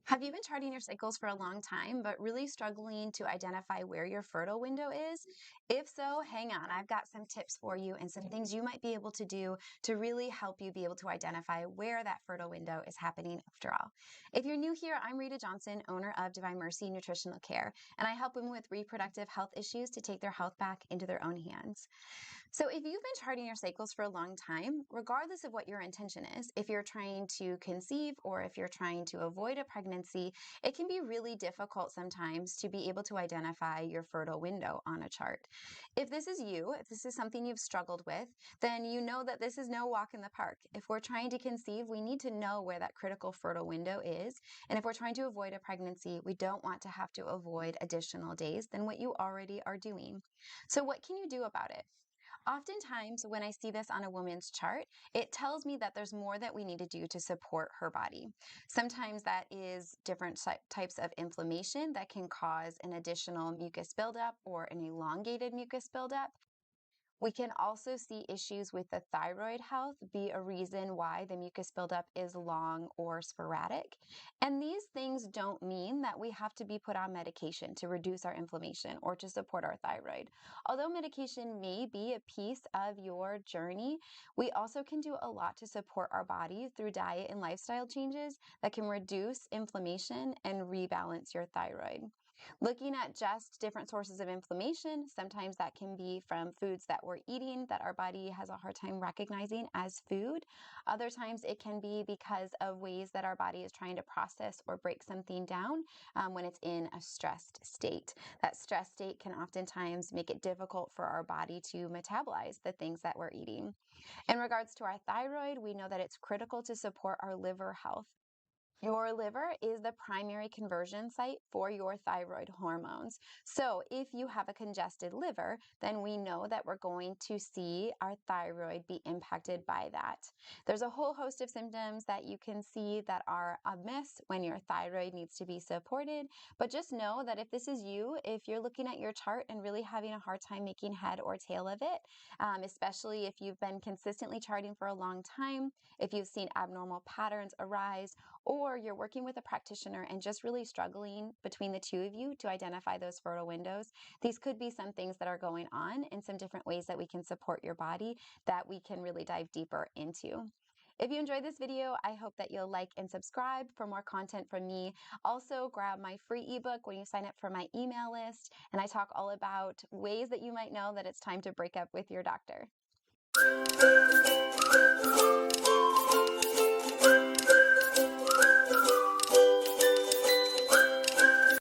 Have you been charting your cycles for a long time, but really struggling to identify where your fertile window is? If so, hang on. I've got some tips for you and some things you might be able to do to really help you be able to identify where that fertile window is happening after all. If you're new here, I'm Rita Johnson, owner of Divine Mercy Nutritional Care, and I help women with reproductive health issues to take their health back into their own hands. So, if you've been charting your cycles for a long time, regardless of what your intention is, if you're trying to conceive or if you're trying to avoid a pregnancy, it can be really difficult sometimes to be able to identify your fertile window on a chart. If this is you, if this is something you've struggled with, then you know that this is no walk in the park. If we're trying to conceive, we need to know where that critical fertile window is. And if we're trying to avoid a pregnancy, we don't want to have to avoid additional days than what you already are doing. So, what can you do about it? Oftentimes, when I see this on a woman's chart, it tells me that there's more that we need to do to support her body. Sometimes that is different types of inflammation that can cause an additional mucus buildup or an elongated mucus buildup. We can also see issues with the thyroid health be a reason why the mucus buildup is long or sporadic. And these things don't mean that we have to be put on medication to reduce our inflammation or to support our thyroid. Although medication may be a piece of your journey, we also can do a lot to support our body through diet and lifestyle changes that can reduce inflammation and rebalance your thyroid. Looking at just different sources of inflammation, sometimes that can be from foods that we're eating that our body has a hard time recognizing as food. Other times it can be because of ways that our body is trying to process or break something down when it's in a stressed state. That stress state can oftentimes make it difficult for our body to metabolize the things that we're eating. In regards to our thyroid, we know that it's critical to support our liver health. Your liver is the primary conversion site for your thyroid hormones. So, if you have a congested liver, then we know that we're going to see our thyroid be impacted by that. There's a whole host of symptoms that you can see that are amiss when your thyroid needs to be supported. But just know that if this is you, if you're looking at your chart and really having a hard time making head or tail of it, especially if you've been consistently charting for a long time, if you've seen abnormal patterns arise, or you're working with a practitioner and just really struggling between the two of you to identify those fertile windows, these could be some things that are going on and some different ways that we can support your body that we can really dive deeper into. If you enjoyed this video, I hope that you'll like and subscribe for more content from me. Also, grab my free ebook when you sign up for my email list, and I talk all about ways that you might know that it's time to break up with your doctor.